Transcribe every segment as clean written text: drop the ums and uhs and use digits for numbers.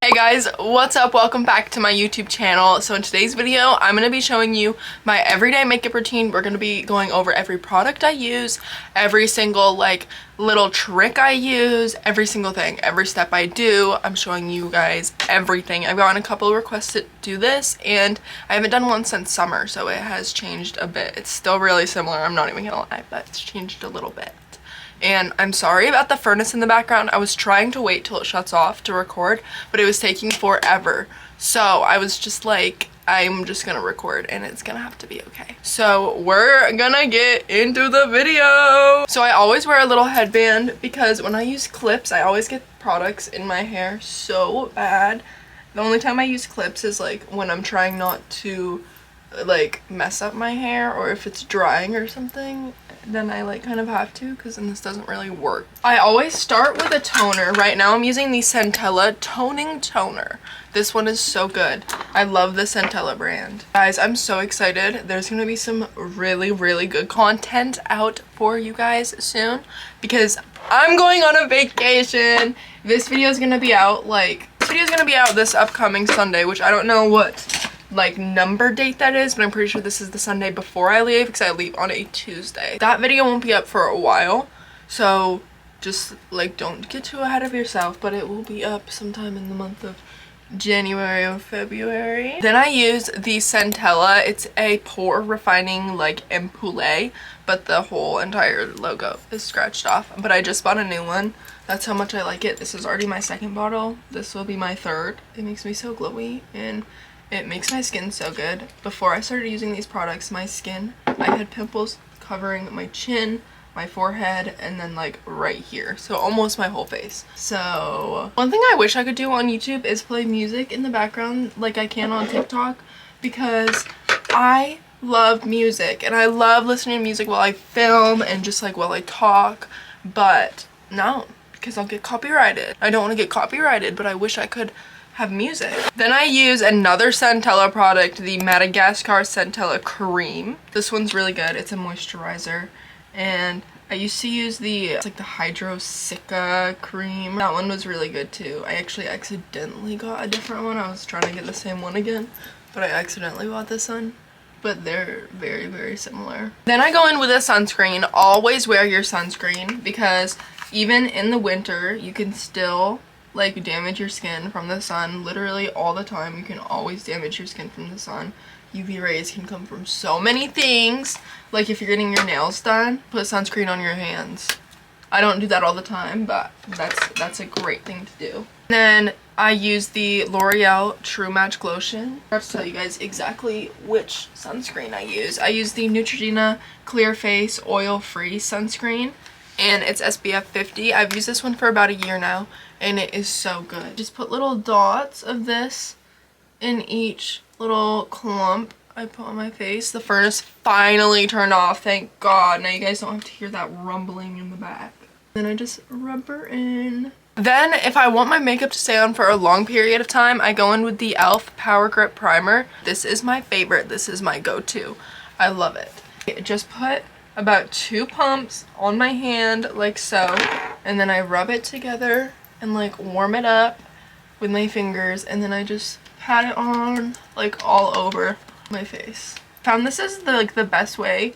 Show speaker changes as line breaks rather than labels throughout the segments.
Hey guys, what's up? Welcome back to my YouTube channel. So in today's video, I'm going to be showing you my everyday makeup routine. We're going to be going over every product I use, every single little trick I use, every single thing, every step I do. I'm showing you guys everything. I've gotten a couple of requests to do this and I haven't done one since summer, so it has changed a bit. It's still really similar, I'm not even gonna lie, but it's changed a little bit. And I'm sorry about the furnace in the background. I was trying to wait till it shuts off to record, but it was taking forever. So I was just like, I'm just gonna record and it's gonna have to be okay. So we're gonna get into the video. So I always wear a little headband because when I use clips, I always get products in my hair so bad. The only time I use clips is like when I'm trying not to mess up my hair, or if it's drying or something, then I kind of have to, because then this doesn't really work. I always start with a toner. Right now I'm using the Centella toning toner. This one is so good. I love the Centella brand. Guys, I'm so excited. There's gonna be some really good content out for you guys soon because I'm going on a vacation. This video is gonna be out this upcoming Sunday, which I don't know what number date that is, but I'm pretty sure this is the Sunday before I leave because I leave on a Tuesday. That video won't be up for a while, so just don't get too ahead of yourself, but it will be up sometime in the month of January or February. Then I use the Centella. It's a pore refining ampoule, but the whole entire logo is scratched off, but I just bought a new one. That's how much I like it. This is already my second bottle. This will be my third. It makes me so glowy and it makes my skin so good. Before I started using these products, my skin, I had pimples covering my chin, my forehead, and then right here. So almost my whole face. So one thing I wish I could do on YouTube is play music in the background like I can on TikTok, because I love music and I love listening to music while I film and just while I talk, but no, because I'll get copyrighted. I don't want to get copyrighted, but I wish I could have music. Then I use another Centella product, the Madagascar Centella Cream. This one's really good. It's a moisturizer. And I used to use the Hydro Sicca cream. That one was really good too. I actually accidentally got a different one. I was trying to get the same one again, but I accidentally bought this one. But they're very similar. Then I go in with a sunscreen. Always wear your sunscreen because even in the winter, you can still damage your skin from the sun. Literally all the time, you can always damage your skin from the sun. UV rays can come from so many things. Like if you're getting your nails done, put sunscreen on your hands. I don't do that all the time, but that's a great thing to do. Then I use the L'Oreal True Match Glotion. I have to tell you guys exactly which sunscreen I use. I use the Neutrogena Clear Face Oil Free Sunscreen, and it's SPF 50. I've used this one for about a year now, and it is so good. Just put little dots of this in each little clump I put on my face. The furnace finally turned off, thank God. Now you guys don't have to hear that rumbling in the back. Then I just rub her in. Then if I want my makeup to stay on for a long period of time, I go in with the e.l.f. Power Grip Primer. This is my favorite. This is my go-to. I love it. Just put about 2 pumps on my hand like so, and then I rub it together and warm it up with my fingers, and then I just pat it on all over my face. Found this is the best way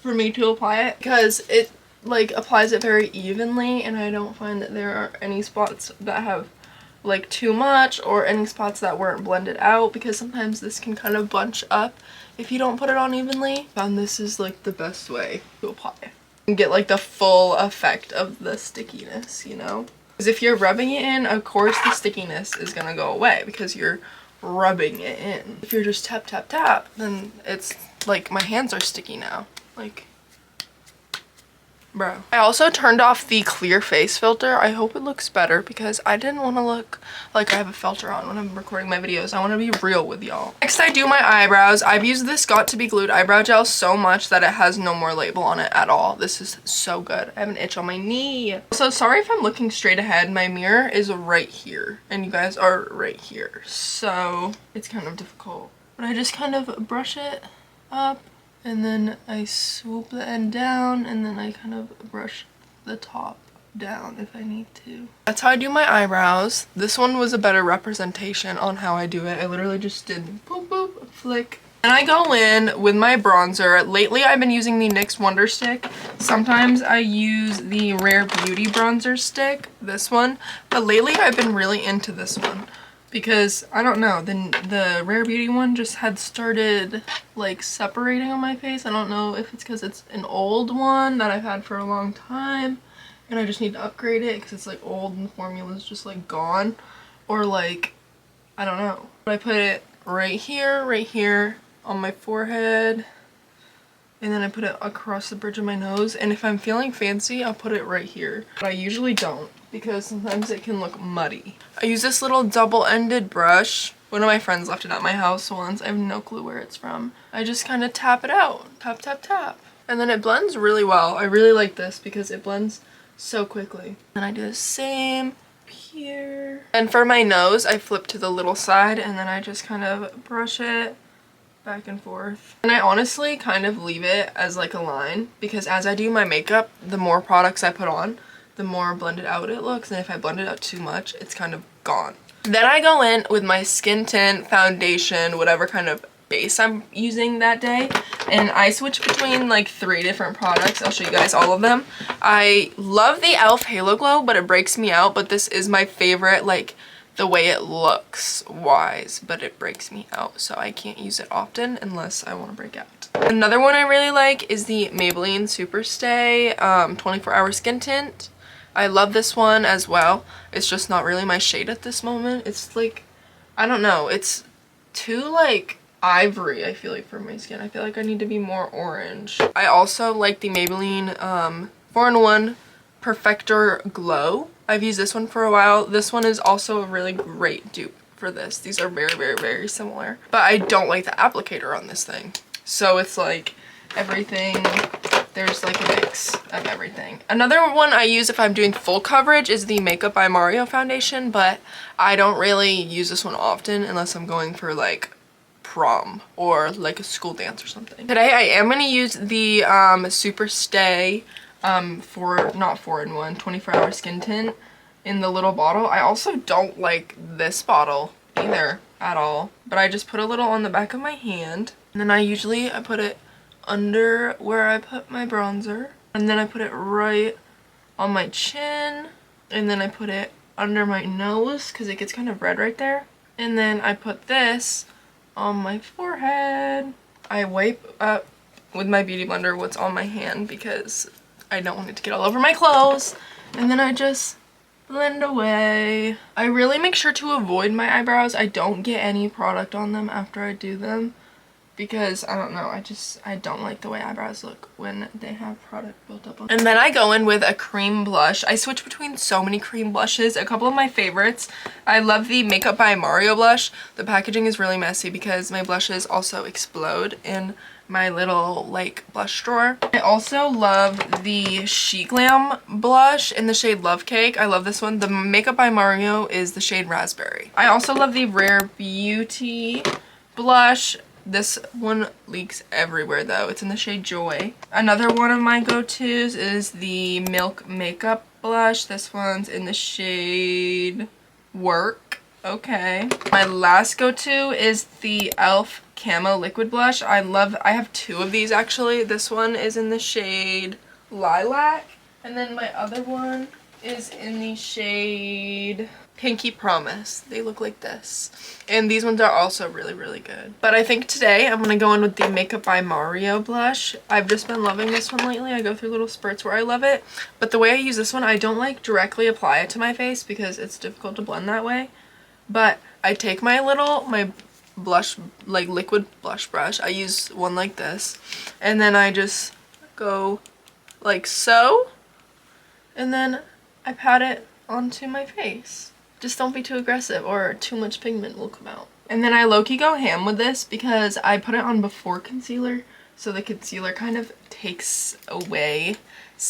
for me to apply it because it applies it very evenly, and I don't find that there are any spots that have too much or any spots that weren't blended out, because sometimes this can kind of bunch up if you don't put it on evenly. Found this is the best way to apply it and get the full effect of the stickiness, you know? Because if you're rubbing it in, of course the stickiness is gonna go away because you're rubbing it in. If you're just tap tap tap, then it's my hands are sticky now. Bro. I also turned off the clear face filter. I hope it looks better because I didn't want to look like I have a filter on when I'm recording my videos. I want to be real with y'all. Next, I do my eyebrows. I've used this Got To Be Glued eyebrow gel so much that it has no more label on it at all. This is so good. I have an itch on my knee. So sorry if I'm looking straight ahead. My mirror is right here and you guys are right here. So it's kind of difficult. But I just kind of brush it up, and then I swoop the end down, and then I kind of brush the top down if I need to. That's how I do my eyebrows. This one was a better representation on how I do it. I literally just did boop boop, flick. And I go in with my bronzer. Lately I've been using the NYX Wonder Stick. Sometimes I use the Rare Beauty bronzer stick, this one. But lately I've been really into this one. Because, I don't know, the Rare Beauty one just had started, like, separating on my face. I don't know if it's because it's an old one that I've had for a long time, and I just need to upgrade it because it's, like, old and the formula's just, like, gone. Or, like, I don't know. But I put it right here, on my forehead, and then I put it across the bridge of my nose. And if I'm feeling fancy, I'll put it right here. But I usually don't, because sometimes it can look muddy. I use this little double-ended brush. One of my friends left it at my house once. I have no clue where it's from. I just kind of tap it out. Tap, tap, tap. And then it blends really well. I really like this because it blends so quickly. And I do the same here. And for my nose, I flip to the little side and then I just kind of brush it back and forth. And I honestly kind of leave it as like a line because as I do my makeup, the more products I put on, the more blended out it looks, and if I blend it out too much, it's kind of gone. Then I go in with my skin tint, foundation, whatever kind of base I'm using that day, and I switch between like 3 different products. I'll show you guys all of them. I love the e.l.f. Halo Glow, but it breaks me out, but this is my favorite, like, the way it looks wise, but it breaks me out, so I can't use it often unless I want to break out. Another one I really like is the Maybelline Super Stay 24-hour skin tint. I love this one as well. It's just not really my shade at this moment. It's like, I don't know, it's too like ivory, I feel like, for my skin. I feel like I need to be more orange. I also like the Maybelline 4-in-1 Perfector Glow. I've used this one for a while. This one is also a really great dupe for this. These are very, very, very similar. But I don't like the applicator on this thing. So it's like everything, there's like a mix of everything. Another one I use if I'm doing full coverage is the Makeup by Mario foundation, but I don't really use this one often unless I'm going for like prom or like a school dance or something. Today I am going to use the Super Stay not 4-in-1 24-hour skin tint in the little bottle. I also don't like this bottle either at all, but I just put a little on the back of my hand, and then I put it under where I put my bronzer, and then I put it right on my chin, and then I put it under my nose because it gets kind of red right there, and then I put this on my forehead. I wipe up with my beauty blender what's on my hand because I don't want it to get all over my clothes, and then I just blend away. I really make sure to avoid my eyebrows. I don't get any product on them after I do them because I don't know, I don't like the way eyebrows look when they have product built up on them. And then I go in with a cream blush. I switch between so many cream blushes. A couple of my favorites. I love the Makeup by Mario blush. The packaging is really messy because my blushes also explode in my little like blush drawer. I also love the She Glam blush in the shade Love Cake. I love this one. The Makeup by Mario is the shade Raspberry. I also love the Rare Beauty blush. This one leaks everywhere though. It's in the shade Joy. Another one of my go-tos is the Milk Makeup blush. This one's in the shade Work. Okay. My last go-to is the e.l.f. Camo Liquid Blush. I have 2 of these actually. This one is in the shade Lilac, and then my other one is in the shade Pinky Promise. They look like this. And these ones are also really, really good. But I think today I'm going to go in with the Makeup by Mario blush. I've just been loving this one lately. I go through little spurts where I love it. But the way I use this one, I don't like directly apply it to my face because it's difficult to blend that way. But I take my blush, like liquid blush brush. I use one like this. And then I just go like so. And then I pat it onto my face. Just don't be too aggressive or too much pigment will come out. And then I low-key go ham with this because I put it on before concealer, so the concealer kind of takes away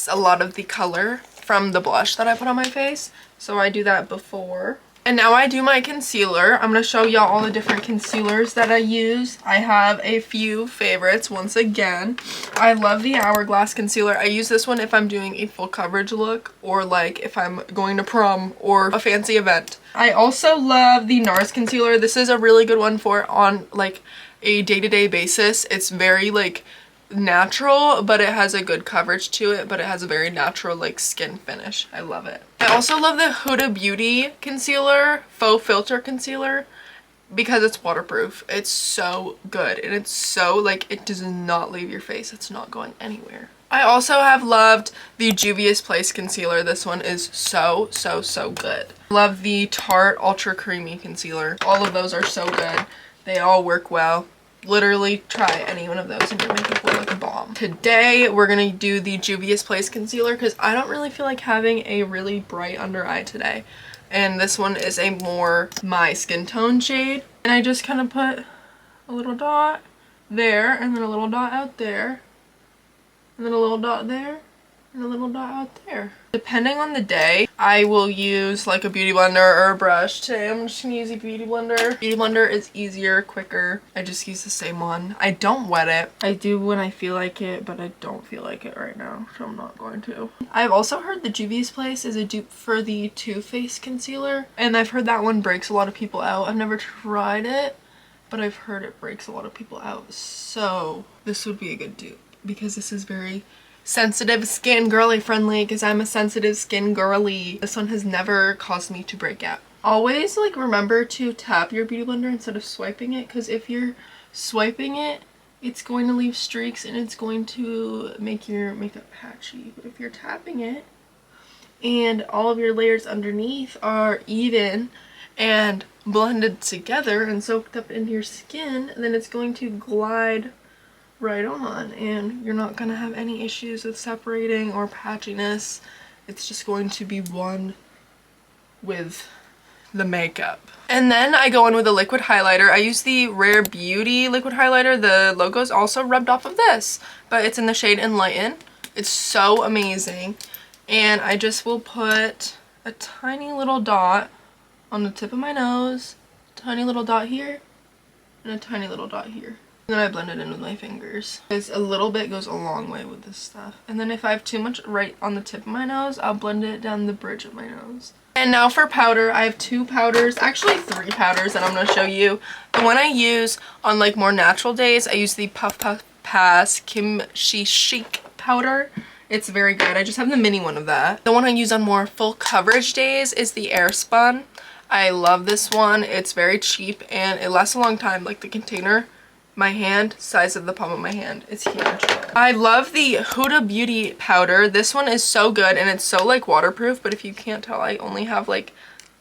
a lot of the color from the blush that I put on my face. So I do that before, And now I do my concealer. I'm going to show y'all all the different concealers that I use. I have a few favorites once again. I love the Hourglass concealer. I use this one if I'm doing a full coverage look or like if I'm going to prom or a fancy event. I also love the NARS concealer. This is a really good one for on like a day-to-day basis. It's very like natural, but it has a good coverage to it, but it has a very natural like skin finish. I love it. I also love the Huda Beauty concealer, faux filter concealer, because it's waterproof. It's so good, and it's so like, it does not leave your face. It's not going anywhere. I also have loved the Juvia's Place concealer. This one is so good. Love the Tarte Ultra Creamy concealer. All of those are so good. They all work well. Literally try any one of those and your makeup will look bomb. Today we're gonna do the Juvia's Place concealer because I don't really feel like having a really bright under eye today, and this one is a more my skin tone shade, and I just kind of put a little dot there and then a little dot out there and then a little dot there and a little dot out there. Depending on the day, I will use like a beauty blender or a brush. Today I'm just gonna use a beauty blender. Beauty blender is easier, quicker. I just use the same one. I don't wet it. I do when I feel like it, but I don't feel like it right now, so I'm not going to. I've also heard the Juvia's Place is a dupe for the Too Faced concealer, and I've heard that one breaks a lot of people out. I've never tried it, but I've heard it breaks a lot of people out, so this would be a good dupe because this is very sensitive skin girly friendly because I'm a sensitive skin girly. This one has never caused me to break out. Always like remember to tap your beauty blender instead of swiping it, because if you're swiping it, it's going to leave streaks and it's going to make your makeup patchy. But if you're tapping it and all of your layers underneath are even and blended together and soaked up into your skin, then it's going to glide right on and you're not going to have any issues with separating or patchiness. It's just going to be one with the makeup. And then I go in with a liquid highlighter. I use the Rare Beauty liquid highlighter. The logo's also rubbed off of this, but it's in the shade Enlighten. It's so amazing. And I just will put a tiny little dot on the tip of my nose, tiny little dot here, and a tiny little dot here. Then I blend it in with my fingers, because a little bit goes a long way with this stuff. And then if I have too much right on the tip of my nose, I'll blend it down the bridge of my nose. And now for powder, I have two powders, actually three powders that I'm going to show you. The one I use on like more natural days, I use the Puff Puff Pass Kimchi Chic powder. It's very good. I just have the mini one of that. The one I use on more full coverage days is the Airspun. I love this one. It's very cheap and it lasts a long time. Like the container, my hand, size of the palm of my hand. It's huge. I love the Huda Beauty powder. This one is so good and it's so like waterproof, but if you can't tell, I only have like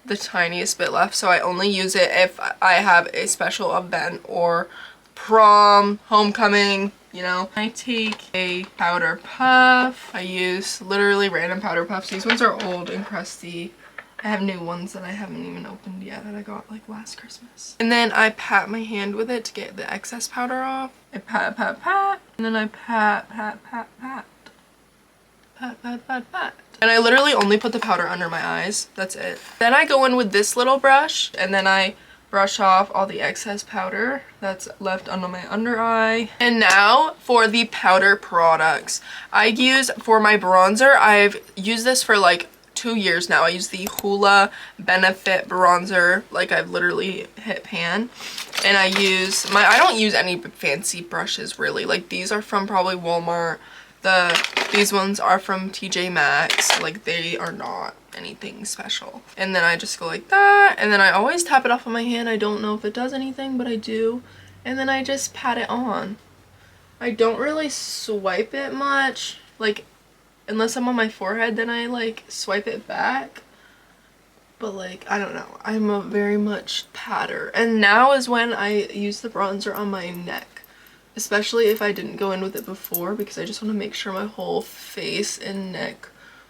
the tiniest bit left, so I only use it if I have a special event or prom, homecoming, you know. I take a powder puff. I use literally random powder puffs. These ones are old and crusty. I have new ones that I haven't even opened yet that I got like last Christmas. And then I pat my hand with it to get the excess powder off. I pat, pat, pat. And then I pat, pat, pat, pat. Pat, pat, pat, pat. And I literally only put the powder under my eyes. That's it. Then I go in with this little brush and then I brush off all the excess powder that's left under my under eye. And now for the powder products. I use, for my bronzer, I've used this for like 2 years now. I use the Hoola Benefit bronzer, like I've literally hit pan. And I use I don't use any fancy brushes really. Like these are from probably Walmart. These ones are from TJ Maxx. Like they are not anything special. And then I just go like that, and then I always tap it off on my hand. I don't know if it does anything, but I do. And then I just pat it on. I don't really swipe it much, like unless I'm on my forehead, then I like swipe it back. But like, I don't know, I'm a very much patter. And now is when I use the bronzer on my neck, especially if I didn't go in with it before, because I just want to make sure my whole face and neck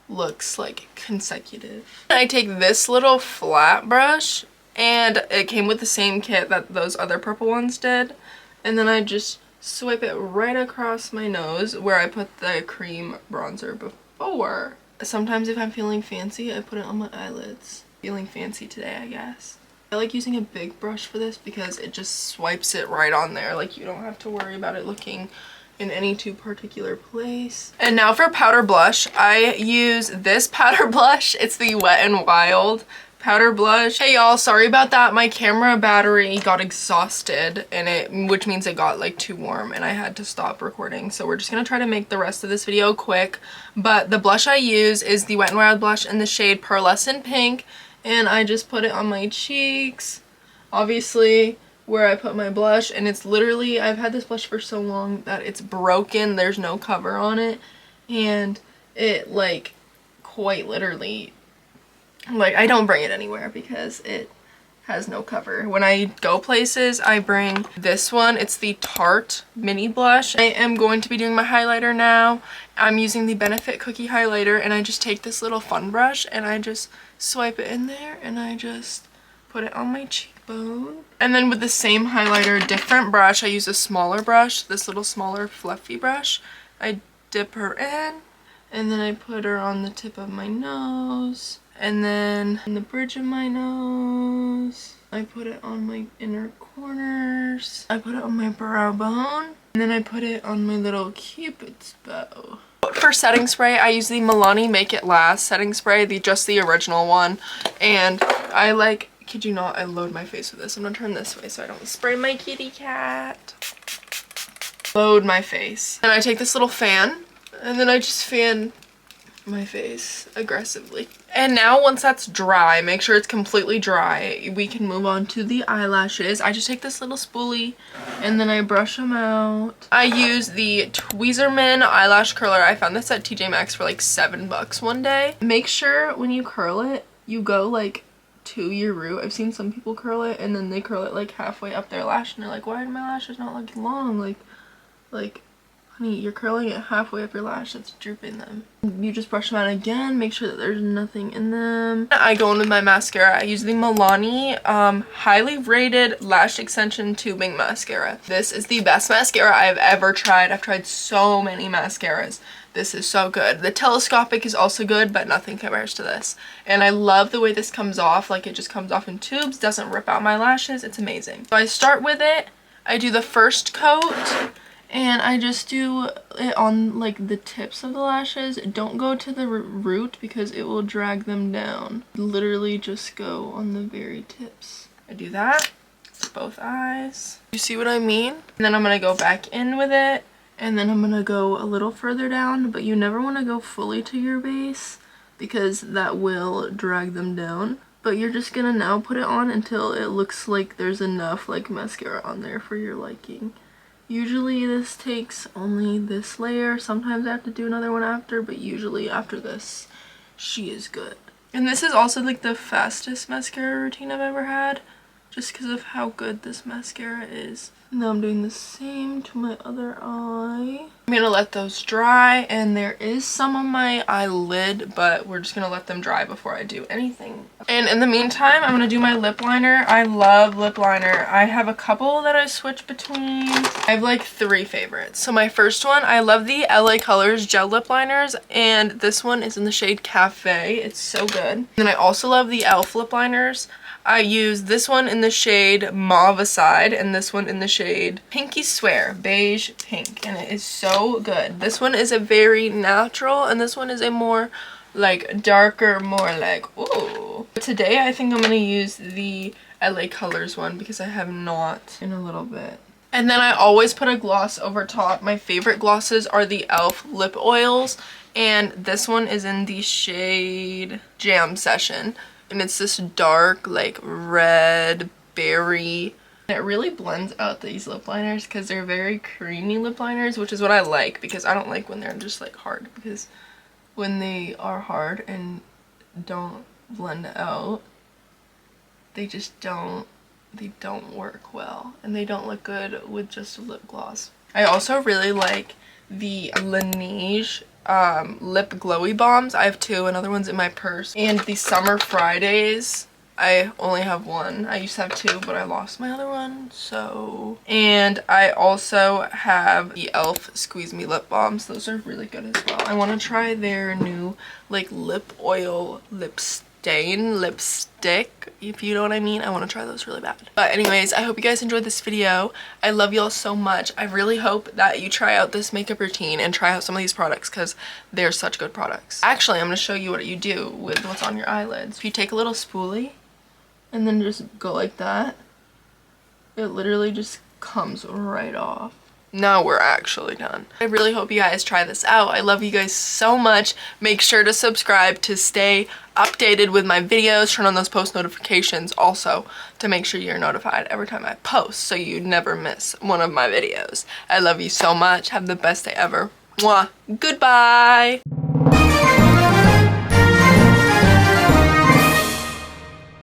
looks like consecutive. I take this little flat brush, and it came with the same kit that those other purple ones did, and then I just swipe it right across my nose where I put the cream bronzer before. Sometimes if I'm feeling fancy, I put it on my eyelids. Feeling fancy today, I guess. I like using a big brush for this because it just swipes it right on there. Like, you don't have to worry about it looking in any too particular place. And now for powder blush, I use this powder blush. It's the Wet n Wild powder blush. Hey y'all, sorry about that. My camera battery got exhausted which means it got like too warm and I had to stop recording. So we're just gonna try to make the rest of this video quick. But the blush I use is the Wet n Wild blush in the shade Pearlescent Pink, and I just put it on my cheeks, obviously where I put my blush, and it's literally, I've had this blush for so long that it's broken. There's no cover on it, and it like quite literally, like, I don't bring it anywhere because it has no cover. When I go places, I bring this one. It's the Tarte mini blush. I am going to be doing my highlighter now. I'm using the Benefit Cookie highlighter, and I just take this little fun brush and I just swipe it in there and I just put it on my cheekbone. And then with the same highlighter, different brush, I use a smaller brush, this little smaller fluffy brush. I dip her in and then I put her on the tip of my nose. And then in the bridge of my nose, I put it on my inner corners. I put it on my brow bone. And then I put it on my little Cupid's bow. For setting spray, I use the Milani Make It Last setting spray, just the original one. And I like, kid you not, I load my face with this. I'm gonna turn this way so I don't spray my kitty cat. Load my face. And I take this little fan, and then I just fan my face aggressively. And now once that's dry, make sure it's completely dry, we can move on to the eyelashes. I just take this little spoolie and then I brush them out. I use the Tweezerman eyelash curler. I found this at TJ Maxx for like $7 one day. Make sure when you curl it, you go like to your root. I've seen some people curl it and then they curl it like halfway up their lash and they're like, why are my lashes not looking long? Like honey, you're curling it halfway up your lash, that's drooping them. You just brush them out again, make sure that there's nothing in them. I go in with my mascara. I use the Milani highly rated lash extension tubing mascara. This is the best mascara I've ever tried. I've tried so many mascaras. This is so good. The telescopic is also good, but nothing compares to this. And I love the way this comes off, like it just comes off in tubes, doesn't rip out my lashes. It's amazing. So I start with it, I do the first coat, and I just do it on like the tips of the lashes. Don't go to the root because it will drag them down. Literally just go on the very tips. I do that for both eyes. You see what I mean? And then I'm gonna go back in with it, and then I'm gonna go a little further down, but you never wanna go fully to your base because that will drag them down. But you're just gonna now put it on until it looks like there's enough like mascara on there for your liking. Usually this takes only this layer. Sometimes I have to do another one after, but usually after this, she is good. And this is also like the fastest mascara routine I've ever had, just because of how good this mascara is. Now I'm doing the same to my other eye. I'm gonna let those dry, and there is some on my eyelid, but we're just gonna let them dry before I do anything. And in the meantime, I'm gonna do my lip liner. I love lip liner. I have a couple that I switch between. I have like 3 favorites. So my first one, I love the LA Colors gel lip liners, and this one is in the shade Cafe. It's so good. And then I also love the e.l.f. lip liners. I use this one in the shade Mauveicide and this one in the shade Pinky Swear, beige pink, and it is so good. This one is a very natural and this one is a more like darker, more like ooh. Today I think I'm gonna use the LA Colors one because I have not in a little bit. And then I always put a gloss over top. My favorite glosses are the e.l.f. lip oils, and this one is in the shade Jam Session. And it's this dark like red berry. It really blends out these lip liners because they're very creamy lip liners, which is what I like because I don't like when they're just like hard, because when they are hard and don't blend out, they just don't work well and they don't look good with just a lip gloss. I also really like the Laneige lip glowy bombs. I have 2, another one's in my purse. And the Summer Fridays, I only have 1. I used to have 2, but I lost my other one, so. And I also have the e.l.f. Squeeze Me lip balms. Those are really good as well. I want to try their new like lip oil lipstick stain lipstick, if you know what I mean. I want to try those really bad. But anyways, I hope you guys enjoyed this video. I love y'all so much. I really hope that you try out this makeup routine and try out some of these products because they're such good products. Actually, I'm going to show you what you do with what's on your eyelids. If you take a little spoolie and then just go like that, it literally just comes right off. Now we're actually done. I really hope you guys try this out. I love you guys so much. Make sure to subscribe to stay updated with my videos. Turn on those post notifications also to make sure you're notified every time I post so you never miss one of my videos. I love you so much. Have the best day ever. Mwah. Goodbye.